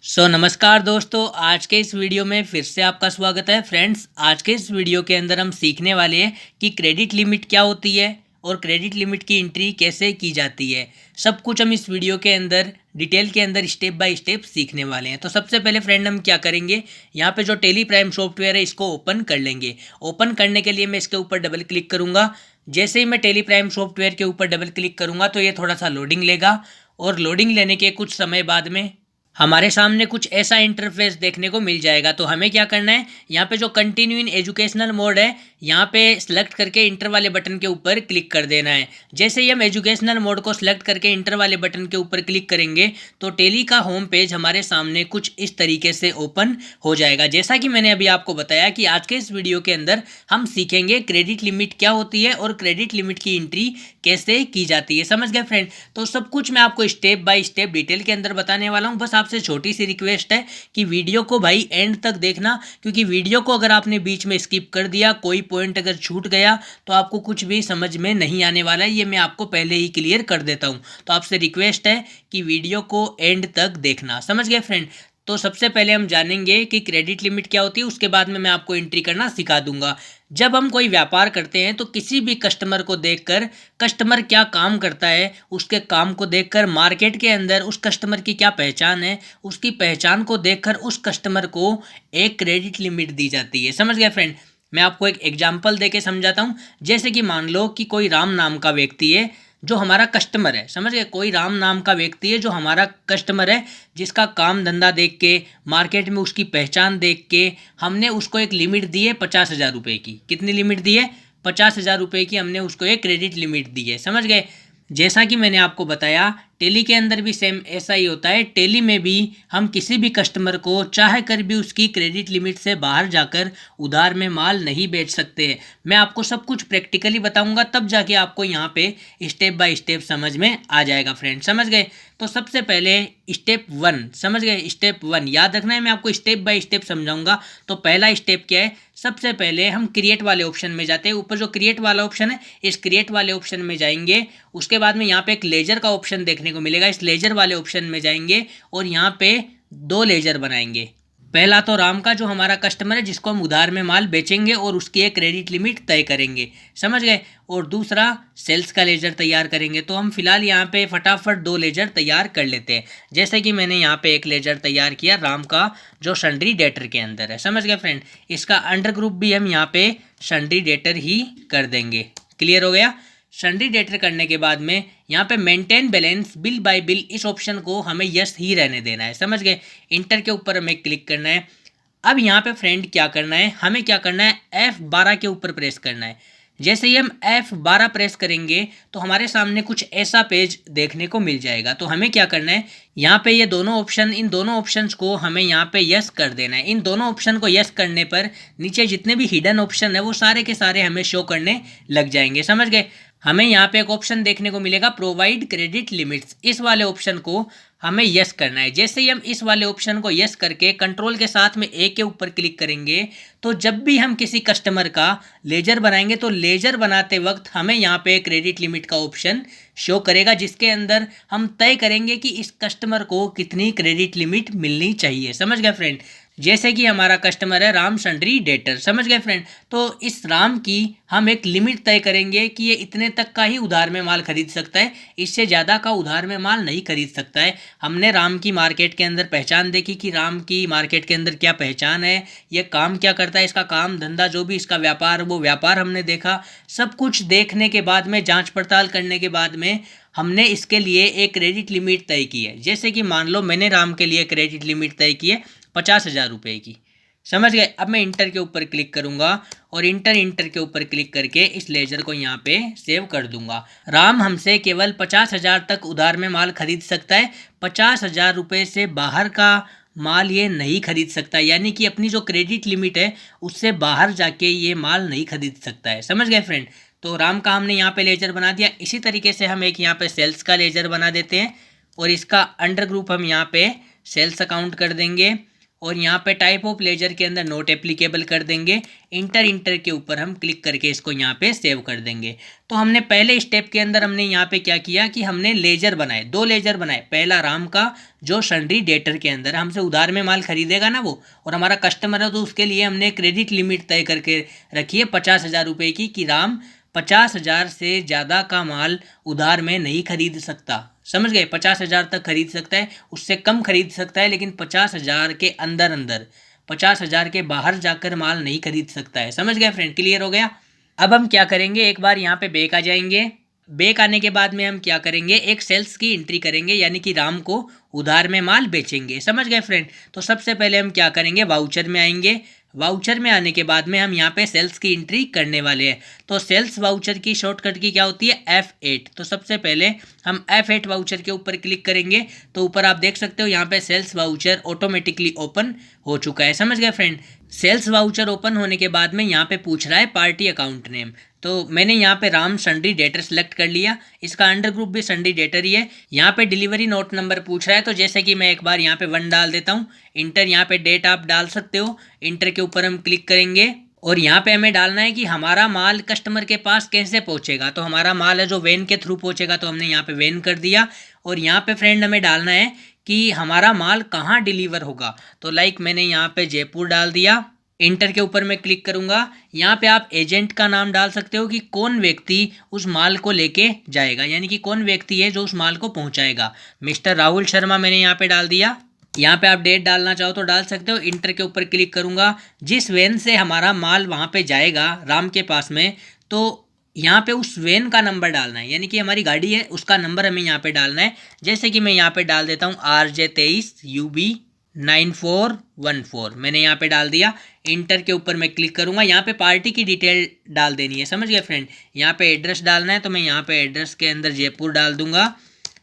नमस्कार दोस्तों, आज के इस वीडियो में फिर से आपका स्वागत है। फ्रेंड्स, आज के इस वीडियो के अंदर हम सीखने वाले हैं कि क्रेडिट लिमिट क्या होती है और क्रेडिट लिमिट की एंट्री कैसे की जाती है। सब कुछ हम इस वीडियो के अंदर डिटेल के अंदर स्टेप बाय स्टेप सीखने वाले हैं। तो सबसे पहले फ्रेंड हम क्या करेंगे, यहाँ पे जो टेली प्राइम सॉफ्टवेयर है इसको ओपन कर लेंगे। ओपन करने के लिए मैं इसके ऊपर डबल क्लिक करूँगा। जैसे ही मैं टेली प्राइम सॉफ्टवेयर के ऊपर डबल क्लिक करूँगा तो ये थोड़ा सा लोडिंग लेगा और लोडिंग लेने के कुछ समय बाद में हमारे सामने कुछ ऐसा इंटरफेस देखने को मिल जाएगा। तो हमें क्या करना है, यहाँ पे जो कंटिन्यू इन एजुकेशनल मोड है यहाँ पे सिलेक्ट करके इंटर वाले बटन के ऊपर क्लिक कर देना है। जैसे ही हम एजुकेशनल मोड को सिलेक्ट करके इंटर वाले बटन के ऊपर क्लिक करेंगे तो टेली का होम पेज हमारे सामने कुछ इस तरीके से ओपन हो जाएगा। जैसा कि मैंने अभी आपको बताया कि आज के इस वीडियो के अंदर हम सीखेंगे क्रेडिट लिमिट क्या होती है और क्रेडिट लिमिट की एंट्री कैसे की जाती है। समझ गए फ्रेंड? तो सब कुछ मैं आपको स्टेप बाय स्टेप डिटेल के अंदर बताने वाला हूँ। बस आपसे छोटी सी रिक्वेस्ट है कि वीडियो को भाई एंड तक देखना, क्योंकि वीडियो को अगर आपने बीच में स्किप कर दिया, कोई पॉइंट अगर छूट गया तो आपको कुछ भी समझ में नहीं आने वाला है। ये मैं आपको पहले ही क्लियर कर देता हूँ। तो आपसे रिक्वेस्ट है कि वीडियो को एंड तक देखना। समझ गए फ्रेंड? तो सबसे पहले हम जानेंगे कि क्रेडिट लिमिट क्या होती है, उसके बाद में मैं आपको एंट्री करना सिखा दूंगा। जब हम कोई व्यापार करते हैं तो किसी भी कस्टमर को देखकर, कस्टमर क्या काम करता है उसके काम को देखकर, मार्केट के अंदर उस कस्टमर की क्या पहचान है उसकी पहचान को देखकर उस कस्टमर को एक क्रेडिट लिमिट दी जाती है। समझ गए फ्रेंड? मैं आपको एक एग्जाम्पल देके समझाता हूँ। जैसे कि मान लो कि कोई राम नाम का व्यक्ति है जो हमारा कस्टमर है। समझ गए? कोई राम नाम का व्यक्ति है जो हमारा कस्टमर है, जिसका काम धंधा देख के, मार्केट में उसकी पहचान देख के हमने उसको एक लिमिट दी है 50,000 रुपये की। कितनी लिमिट दी है? 50,000 रुपये की हमने उसको एक क्रेडिट लिमिट दी है। समझ गए? जैसा कि मैंने आपको बताया टेली के अंदर भी सेम ऐसा ही होता है। टेली में भी हम किसी भी कस्टमर को चाह कर भी उसकी क्रेडिट लिमिट से बाहर जाकर उधार में माल नहीं बेच सकते हैं। मैं आपको सब कुछ प्रैक्टिकली बताऊंगा, तब जाके आपको यहाँ पे स्टेप बाय स्टेप समझ में आ जाएगा फ्रेंड। समझ गए? तो सबसे पहले स्टेप 1, समझ गए? स्टेप 1 याद रखना है, मैं आपको स्टेप बाय स्टेप समझाऊंगा। तो पहला स्टेप क्या है, सबसे पहले हम क्रिएट वाले ऑप्शन में जाते हैं। ऊपर जो क्रिएट वाला ऑप्शन है, इस क्रिएट वाले ऑप्शन में जाएंगे। उसके बाद में यहाँ पे एक लेजर का ऑप्शन देखने को मिलेगा। इस लेजर वाले ऑप्शन में जाएंगे और यहाँ पे 2 लेजर बनाएंगे। पहला तो राम का जो हमारा कस्टमर है जिसको हम उधार में माल बेचेंगे और उसकी एक क्रेडिट लिमिट तय करेंगे। समझ गए? और दूसरा सेल्स का लेजर तैयार करेंगे। तो हम फिलहाल यहाँ पे फटाफट 2 लेजर तैयार कर लेते हैं। जैसे कि मैंने यहाँ पे एक लेजर तैयार किया राम का, जो सन्ड्री डेटर के अंदर है। समझ गए फ्रेंड? इसका अंडर ग्रुप भी हम यहाँ पे सन्ड्री डेटर ही कर देंगे। क्लियर हो गया? सन्ड्री डेटर करने के बाद में यहाँ पे maintain balance bill bye bill, इस ऑप्शन को हमें यस ही रहने देना है। समझ गए? इंटर के ऊपर हमें क्लिक करना है। अब यहाँ पे फ्रेंड क्या करना है, हमें क्या करना है, F12 के ऊपर प्रेस करना है। जैसे ही हम F12 प्रेस करेंगे तो हमारे सामने कुछ ऐसा पेज देखने को मिल जाएगा। तो हमें क्या करना है, यहाँ पे ये दोनों ऑप्शन, इन दोनों ऑप्शंस को हमें यहाँ पे यस कर देना है। इन दोनों ऑप्शन को यस करने पर नीचे जितने भी हिडन ऑप्शन है वो सारे के सारे हमें शो करने लग जाएंगे। समझ गए? हमें यहाँ पे एक ऑप्शन देखने को मिलेगा प्रोवाइड क्रेडिट लिमिट्स, इस वाले ऑप्शन को हमें यस करना है। जैसे ही हम इस वाले ऑप्शन को यस करके कंट्रोल के साथ में ए के ऊपर क्लिक करेंगे तो जब भी हम किसी कस्टमर का लेजर बनाएंगे तो लेजर बनाते वक्त हमें यहाँ पे क्रेडिट लिमिट का ऑप्शन शो करेगा, जिसके अंदर हम तय करेंगे कि इस कस्टमर को कितनी क्रेडिट लिमिट मिलनी चाहिए। समझ गए फ्रेंड? जैसे कि हमारा कस्टमर है राम सन्ड्री डेटर। समझ गए फ्रेंड? तो इस राम की हम एक लिमिट तय करेंगे कि ये इतने तक का ही उधार में माल खरीद सकता है, इससे ज़्यादा का उधार में माल नहीं खरीद सकता है। हमने राम की मार्केट के अंदर पहचान देखी कि राम की मार्केट के अंदर क्या पहचान है, ये काम क्या करता है, इसका काम धंधा जो भी इसका व्यापार, वो व्यापार हमने देखा। सब कुछ देखने के बाद में, जाँच पड़ताल करने के बाद में हमने इसके लिए एक क्रेडिट लिमिट तय की है। जैसे कि मान लो मैंने राम के लिए क्रेडिट लिमिट तय की है 50,000 रुपये की। समझ गए? अब मैं इंटर के ऊपर क्लिक करूंगा और इंटर के ऊपर क्लिक करके इस लेजर को यहाँ पे सेव कर दूंगा। राम हमसे केवल 50,000 तक उधार में माल खरीद सकता है, 50,000 रुपये से बाहर का माल ये नहीं खरीद सकता, यानी कि अपनी जो क्रेडिट लिमिट है उससे बाहर जाके ये माल नहीं खरीद सकता है। समझ गए फ्रेंड? तो राम का हमने यहाँ पे लेजर बना दिया। इसी तरीके से हम एक यहाँ पे सेल्स का लेजर बना देते हैं और इसका अंडर ग्रुप हम यहाँ पे सेल्स अकाउंट कर देंगे। और यहाँ पे टाइप ऑफ लेजर के अंदर नॉट एप्लीकेबल कर देंगे। इंटर के ऊपर हम क्लिक करके इसको यहाँ पे सेव कर देंगे। तो हमने पहले स्टेप के अंदर हमने यहाँ पे क्या किया कि हमने लेजर बनाए, 2 लेजर बनाए। पहला राम का जो सन्ड्री डेटर के अंदर हमसे उधार में माल खरीदेगा ना वो, और हमारा कस्टमर है, तो उसके लिए हमने क्रेडिट लिमिट तय करके रखी है 50,000 रुपये की, कि राम 50,000 से ज़्यादा का माल उधार में नहीं खरीद सकता। समझ गए? 50,000 तक खरीद सकता है, उससे कम खरीद सकता है, लेकिन 50,000 के अंदर अंदर, 50,000 के बाहर जाकर माल नहीं खरीद सकता है। समझ गए फ्रेंड? क्लियर हो गया? अब हम क्या करेंगे, एक बार यहाँ पे बैक आ जाएंगे। बैक आने के बाद में हम क्या करेंगे, एक सेल्स की एंट्री करेंगे, यानी कि राम को उधार में माल बेचेंगे। समझ गए फ्रेंड? तो सबसे पहले हम क्या करेंगे, वाउचर में आएंगे। वाउचर में आने के बाद में हम यहाँ पे सेल्स की एंट्री करने वाले हैं। तो सेल्स वाउचर की शॉर्टकट की क्या होती है, F8। तो सबसे पहले हम F8 वाउचर के ऊपर क्लिक करेंगे। तो ऊपर आप देख सकते हो यहाँ पे सेल्स वाउचर ऑटोमेटिकली ओपन हो चुका है। समझ गए फ्रेंड? सेल्स वाउचर ओपन होने के बाद में यहाँ पे पूछ रहा है पार्टी अकाउंट नेम। तो मैंने यहाँ पे राम सन्ड्री डेटर सेलेक्ट कर लिया। इसका अंडर ग्रुप भी सन्ड्री डेटर ही है। यहाँ पे डिलीवरी नोट नंबर पूछ रहा है, तो जैसे कि मैं एक बार यहाँ पे 1 डाल देता हूँ। इंटर, यहाँ पे डेट आप डाल सकते हो। इंटर के ऊपर हम क्लिक करेंगे और यहाँ पे हमें डालना है कि हमारा माल कस्टमर के पास कैसे पहुँचेगा। तो हमारा माल है जो वैन के थ्रू पहुँचेगा, तो हमने यहाँ पे वैन कर दिया। और यहाँ पे फ्रेंड हमें डालना है कि हमारा माल कहाँ डिलीवर होगा। तो लाइक मैंने यहाँ पे जयपुर डाल दिया। इंटर के ऊपर मैं क्लिक करूंगा। यहाँ पे आप एजेंट का नाम डाल सकते हो कि कौन व्यक्ति उस माल को लेके जाएगा, यानी कि कौन व्यक्ति है जो उस माल को पहुंचाएगा। मिस्टर राहुल शर्मा मैंने यहाँ पे डाल दिया। यहाँ पे आप डेट डालना चाहो तो डाल सकते हो। इंटर के ऊपर क्लिक करूंगा। जिस वैन से हमारा माल वहाँ पे जाएगा राम के पास में, तो यहाँ पे उस वैन का नंबर डालना है, यानी कि हमारी गाड़ी है उसका नंबर हमें यहाँ पे डालना है। जैसे कि मैं यहाँ पे डाल देता हूँ RJ23 UB 9414, मैंने यहाँ पे डाल दिया। इंटर के ऊपर मैं क्लिक करूँगा। यहाँ पे पार्टी की डिटेल डाल देनी है। समझ गए फ्रेंड? यहाँ पे एड्रेस डालना है, तो मैं यहाँ पे एड्रेस के अंदर जयपुर डाल दूंगा।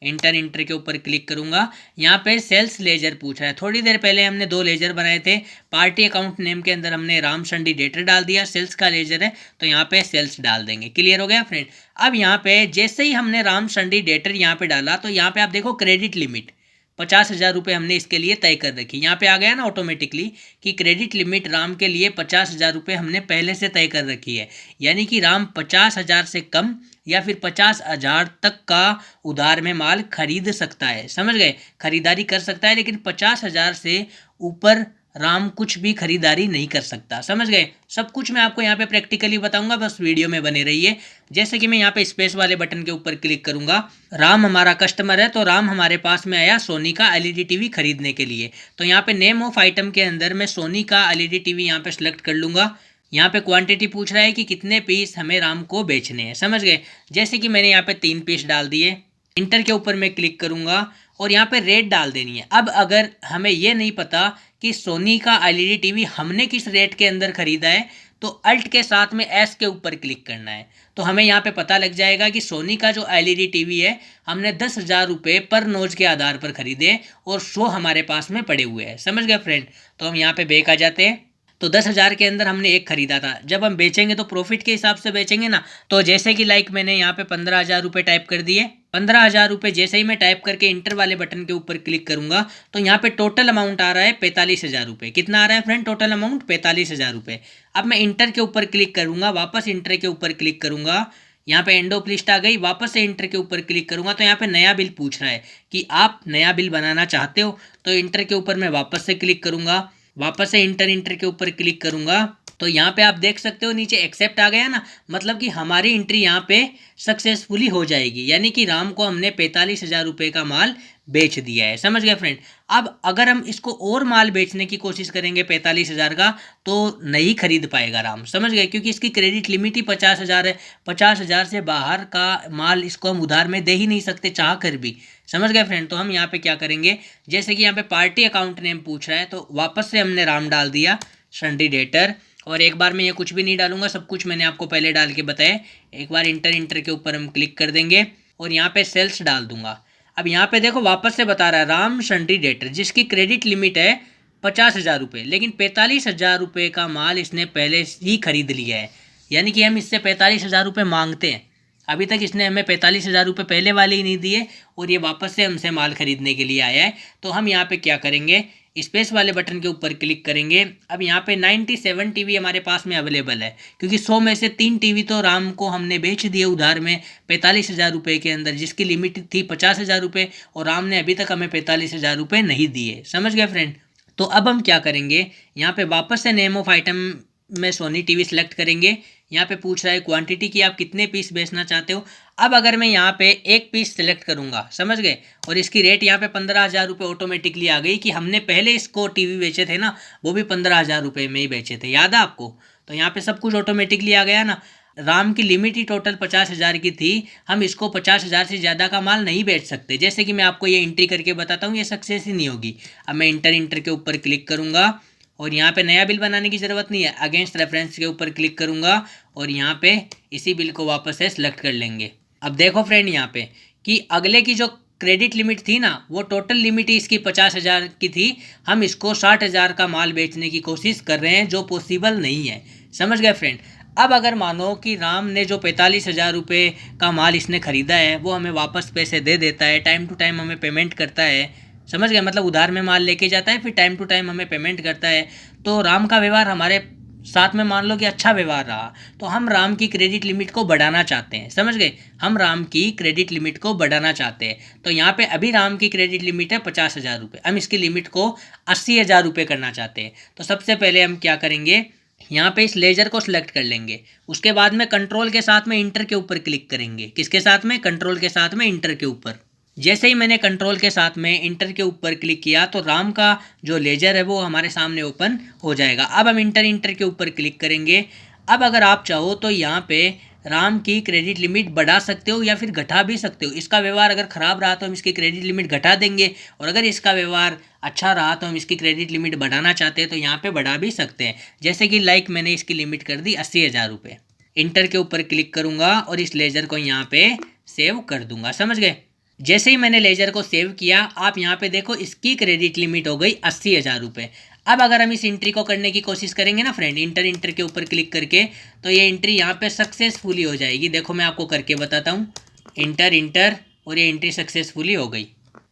इंटर के ऊपर क्लिक करूँगा। यहाँ पे सेल्स लेजर पूछ रहा है। थोड़ी देर पहले हमने 2 लेजर बनाए थे। पार्टी अकाउंट नेम के अंदर हमने राम सन्ड्री डेटर डाल दिया। सेल्स का लेजर है, तो यहाँ पे सेल्स डाल देंगे। क्लियर हो गया फ्रेंड? अब यहाँ पे जैसे ही हमने राम सन्ड्री डेटर यहाँ पे डाला, तो यहाँ पे आप देखो क्रेडिट लिमिट 50,000 रुपये हमने इसके लिए तय कर रखी। यहाँ पे आ गया ना ऑटोमेटिकली कि क्रेडिट लिमिट राम के लिए 50,000 रुपये हमने पहले से तय कर रखी है, यानी कि राम 50,000 से कम या फिर 50,000 तक का उधार में माल खरीद सकता है। समझ गए? खरीदारी कर सकता है, लेकिन 50,000 से ऊपर राम कुछ भी खरीदारी नहीं कर सकता। समझ गए? सब कुछ मैं आपको यहाँ पे प्रैक्टिकली बताऊंगा, बस वीडियो में बने रहिए। जैसे कि मैं यहाँ पे स्पेस वाले बटन के ऊपर क्लिक करूंगा। राम हमारा कस्टमर है, तो राम हमारे पास में आया सोनी का एलईडी टीवी खरीदने के लिए। तो यहाँ पे नेम ऑफ आइटम के अंदर मैं सोनी का एलईडी टीवी यहाँ पे सिलेक्ट कर लूँगा। यहाँ पे क्वांटिटी पूछ रहा है कि कितने पीस हमें राम को बेचने हैं। समझ गए? जैसे कि मैंने यहाँ पे 3 पीस डाल दिए। इंटर के ऊपर मैं क्लिक करूँगा और यहाँ पे रेट डाल देनी है। अब अगर हमें ये नहीं पता कि सोनी का एलईडी टीवी हमने किस रेट के अंदर खरीदा है, तो अल्ट के साथ में एस के ऊपर क्लिक करना है। तो हमें यहाँ पे पता लग जाएगा कि सोनी का जो एलईडी टीवी है हमने 10,000 रुपये पर नोज के आधार पर खरीदे और 100 हमारे पास में पड़े हुए हैं। समझ गए फ्रेंड? तो हम यहाँ पे बैक आ जाते हैं। तो 10,000 के अंदर हमने एक खरीदा था। जब हम बेचेंगे तो प्रॉफिट के हिसाब से बेचेंगे ना। तो जैसे कि लाइक मैंने यहाँ पे 15,000 रुपये टाइप कर दिए। 15,000 रुपये जैसे ही मैं टाइप करके इंटर वाले बटन के ऊपर क्लिक करूंगा, तो यहाँ पे टोटल अमाउंट आ रहा है 45,000 रुपये। कितना आ रहा है फ्रेंड टोटल अमाउंट? 45,000 रुपये। अब मैं इंटर के ऊपर क्लिक करूंगा, वापस इंटर के ऊपर क्लिक करूंगा। यहाँ पे एंड ऑफ लिस्ट आ गई। वापस से इंटर के ऊपर क्लिक करूंगा, तो यहाँ पे नया बिल पूछ रहा है कि आप नया बिल बनाना चाहते हो। तो इंटर के ऊपर मैं वापस से क्लिक करूंगा। वापस से इंटर के ऊपर क्लिक करूंगा, तो यहाँ पे आप देख सकते हो नीचे एक्सेप्ट आ गया ना, मतलब कि हमारी एंट्री यहाँ पे सक्सेसफुली हो जाएगी, यानी कि राम को हमने 45,000 रुपये का माल बेच दिया है। समझ गए फ्रेंड? अब अगर हम इसको और माल बेचने की कोशिश करेंगे 45,000 का, तो नहीं खरीद पाएगा राम। समझ गए? क्योंकि इसकी क्रेडिट लिमिट ही 50,000 है। 50,000 से बाहर का माल इसको हम उधार में दे ही नहीं सकते चाह कर भी। समझ गए फ्रेंड? तो हम यहाँ पे क्या करेंगे, जैसे कि यहाँ पे पार्टी अकाउंट नेम पूछ रहा है, तो वापस से हमने राम डाल दिया सन्ड्री डेटर। और एक बार में ये कुछ भी नहीं डालूंगा, सब कुछ मैंने आपको पहले डाल के बताया। एक बार इंटर के ऊपर हम क्लिक कर देंगे और यहाँ पे सेल्स डाल दूंगा। अब यहाँ पे देखो वापस से बता रहा है राम सन्ड्री डेटर, जिसकी क्रेडिट लिमिट है 50,000 रुपये, लेकिन 45,000 रुपये का माल इसने पहले ही खरीद लिया है, यानी कि हम इससे 45,000 रुपये मांगते हैं। अभी तक इसने हमें 45,000 रुपये पहले वाले ही नहीं दिए और ये वापस से हमसे माल खरीदने के लिए आया है। तो हम यहाँ पे क्या करेंगे, स्पेस वाले बटन के ऊपर क्लिक करेंगे। अब यहाँ पे 97 टीवी हमारे पास में अवेलेबल है, क्योंकि 100 में से 3 टीवी तो राम को हमने बेच दिए उधार में 45,000 रुपये के अंदर, जिसकी लिमिट थी 50,000 रुपये, और राम ने अभी तक हमें 45,000 रुपये नहीं दिए। समझ गए फ्रेंड। तो अब हम क्या करेंगे, यहाँ पे वापस से नेम ऑफ आइटम में सोनी टीवी सेलेक्ट करेंगे। यहाँ पे पूछ रहा है क्वांटिटी की, आप कितने पीस बेचना चाहते हो। अब अगर मैं यहाँ पे एक पीस सेलेक्ट करूँगा, समझ गए, और इसकी रेट यहाँ पे 15,000 रुपये ऑटोमेटिकली आ गई, कि हमने पहले इसको टीवी बेचे थे ना, वो भी 15,000 रुपये में ही बेचे थे, याद है आपको। तो यहाँ पे सब कुछ ऑटोमेटिकली आ गया ना। राम की लिमिट ही टोटल 50,000 की थी, हम इसको 50,000 से ज़्यादा का माल नहीं बेच सकते। जैसे कि मैं आपको ये एंट्री करके बताता हूँ, ये सक्सेस ही नहीं होगी। अब मैं इंटर के ऊपर क्लिक करूँगा, और यहाँ पे नया बिल बनाने की ज़रूरत नहीं है। अगेंस्ट रेफरेंस के ऊपर क्लिक करूँगा, और यहाँ पे इसी बिल को वापस से सिलेक्ट कर लेंगे। अब देखो फ्रेंड, यहाँ पे कि अगले की जो क्रेडिट लिमिट थी ना, वो टोटल लिमिट ही इसकी 50,000 की थी। हम इसको 60,000 का माल बेचने की कोशिश कर रहे हैं, जो पॉसिबल नहीं है। समझ गए फ्रेंड। अब अगर मानो कि राम ने जो 45,000 रुपये का माल इसने ख़रीदा है, वो हमें वापस पैसे दे देता है, टाइम टू टाइम हमें पेमेंट करता है, समझ गए, मतलब उधार में माल लेके जाता है, फिर टाइम टू टाइम हमें पेमेंट करता है, तो राम का व्यवहार हमारे साथ में मान लो कि अच्छा व्यवहार रहा, तो हम राम की क्रेडिट लिमिट को बढ़ाना चाहते हैं। समझ गए, हम राम की क्रेडिट लिमिट को बढ़ाना चाहते हैं। तो यहाँ पे अभी राम की क्रेडिट लिमिट है 50,000 रुपये, हम इसकी लिमिट को 80,000 रुपये करना चाहते हैं। तो सबसे पहले हम क्या करेंगे, यहाँ पे इस लेजर को सिलेक्ट कर लेंगे। उसके बाद में कंट्रोल के साथ में इंटर के ऊपर क्लिक करेंगे। किसके साथ में, कंट्रोल के साथ में इंटर के ऊपर। जैसे ही मैंने कंट्रोल के साथ में इंटर के ऊपर क्लिक किया, तो राम का जो लेजर है वो हमारे सामने ओपन हो जाएगा। अब हम इंटर के ऊपर क्लिक करेंगे। अब अगर आप चाहो तो यहाँ पे राम की क्रेडिट लिमिट बढ़ा सकते हो या फिर घटा भी सकते हो। इसका व्यवहार अगर ख़राब रहा तो हम इसकी क्रेडिट लिमिट घटा देंगे, और अगर इसका व्यवहार अच्छा रहा तो हम इसकी क्रेडिट लिमिट बढ़ाना चाहते हैं तो यहाँ पे बढ़ा भी सकते हैं। जैसे कि लाइक मैंने इसकी लिमिट कर दी 80,000 रुपये। इंटर के ऊपर क्लिक करूँगा और इस लेजर को यहाँ पे सेव कर दूँगा। समझ गए। जैसे ही मैंने लेजर को सेव किया, आप यहाँ पे देखो इसकी क्रेडिट लिमिट हो गई 80,000 रुपये। अब अगर हम इस एंट्री को करने की कोशिश करेंगे ना फ्रेंड, इंटर के ऊपर क्लिक करके, तो ये एंट्री यहाँ पे सक्सेसफुली हो जाएगी। देखो मैं आपको करके बताता हूँ, इंटर, और ये एंट्री सक्सेसफुली हो गई।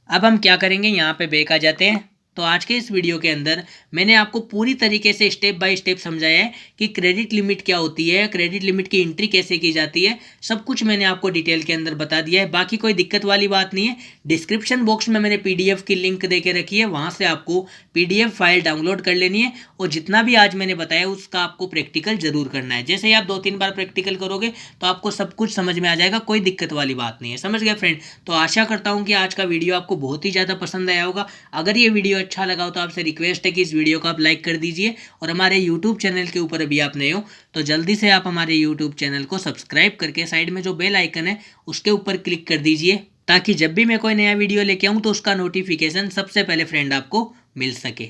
अब हम क्या करेंगे, यहाँ पे बैक आ जाते हैं। तो आज के इस वीडियो के अंदर मैंने आपको पूरी तरीके से स्टेप बाय स्टेप समझाया है कि क्रेडिट लिमिट क्या होती है, क्रेडिट लिमिट की एंट्री कैसे की जाती है, सब कुछ मैंने आपको डिटेल के अंदर बता दिया है। बाकी कोई दिक्कत वाली बात नहीं है। डिस्क्रिप्शन बॉक्स में मैंने PDF की लिंक दे के रखी है, वहाँ से आपको PDF फाइल डाउनलोड कर लेनी है, और जितना भी आज मैंने बताया उसका आपको प्रैक्टिकल जरूर करना है। जैसे ही आप 2-3 बार प्रैक्टिकल करोगे तो आपको सब कुछ समझ में आ जाएगा, कोई दिक्कत वाली बात नहीं है। समझ गए फ्रेंड। तो आशा करता हूँ कि आज का वीडियो आपको बहुत ही ज़्यादा पसंद आया होगा। अगर ये वीडियो अच्छा लगा हो तो आपसे रिक्वेस्ट है कि इस वीडियो को आप लाइक कर दीजिए, और हमारे यूट्यूब चैनल के ऊपर अभी आप नए हो तो जल्दी से आप हमारे यूट्यूब चैनल को सब्सक्राइब करके साइड में जो बेल आइकन है उसके ऊपर क्लिक कर दीजिए, ताकि जब भी मैं कोई नया वीडियो लेके आऊँ तो उसका नोटिफिकेशन सबसे पहले फ्रेंड आपको मिल सके।